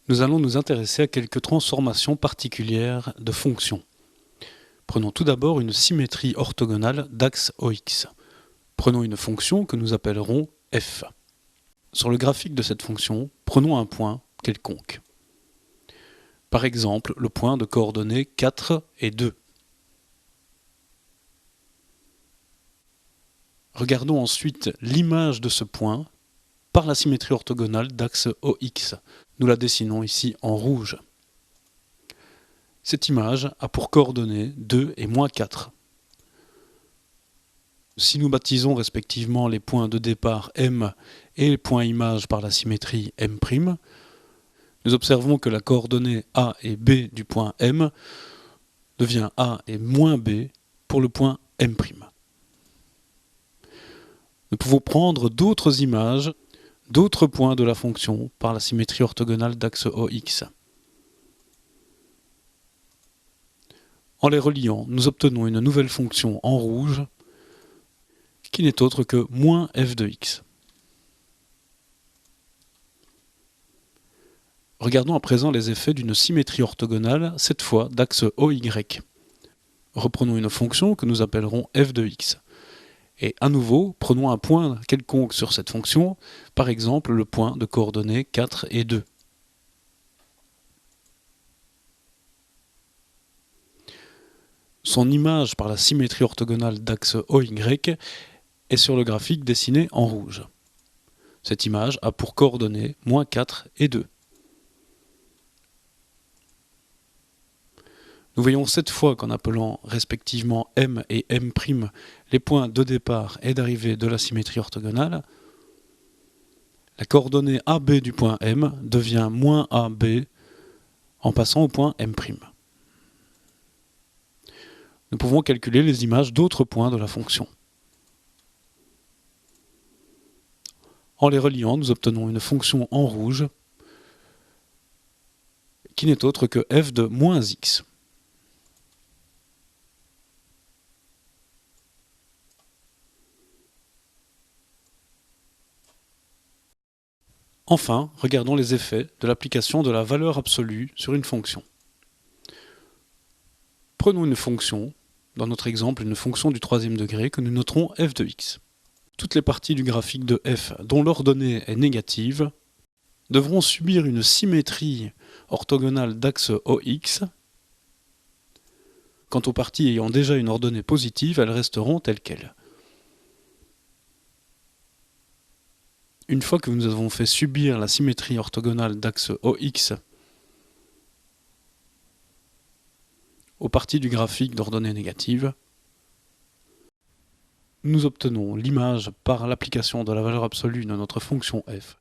Nous allons nous intéresser à quelques transformations particulières de fonctions. Prenons tout d'abord une symétrie orthogonale d'axe OX. Prenons une fonction que nous appellerons f. Sur le graphique de cette fonction, prenons un point quelconque. Par exemple, le point de coordonnées 4 et 2. Regardons ensuite l'image de ce point par la symétrie orthogonale d'axe OX. Nous la dessinons ici en rouge. Cette image a pour coordonnées 2 et moins 4. Si nous baptisons respectivement les points de départ M et les points image par la symétrie M', nous observons que la coordonnée A et B du point M devient A et moins B pour le point M'. Nous pouvons prendre d'autres images, d'autres points de la fonction par la symétrie orthogonale d'axe OX. En les reliant, nous obtenons une nouvelle fonction en rouge qui n'est autre que moins f de x. Regardons à présent les effets d'une symétrie orthogonale, cette fois d'axe OY. Reprenons une fonction que nous appellerons f de x. Et à nouveau, prenons un point quelconque sur cette fonction, par exemple le point de coordonnées 4 et 2. Son image par la symétrie orthogonale d'axe OY est sur le graphique dessiné en rouge. Cette image a pour coordonnées moins 4 et 2. Nous voyons cette fois qu'en appelant respectivement M et M' les points de départ et d'arrivée de la symétrie orthogonale, la coordonnée AB du point M devient moins AB en passant au point M'. Nous pouvons calculer les images d'autres points de la fonction. En les reliant, nous obtenons une fonction en rouge qui n'est autre que f de moins x. Enfin, regardons les effets de l'application de la valeur absolue sur une fonction. Prenons une fonction, dans notre exemple une fonction du troisième degré que nous noterons f de x. Toutes les parties du graphique de f dont l'ordonnée est négative devront subir une symétrie orthogonale d'axe OX. Quant aux parties ayant déjà une ordonnée positive, elles resteront telles quelles. Une fois que nous avons fait subir la symétrie orthogonale d'axe OX aux parties du graphique d'ordonnée négative, nous obtenons l'image par l'application de la valeur absolue de notre fonction f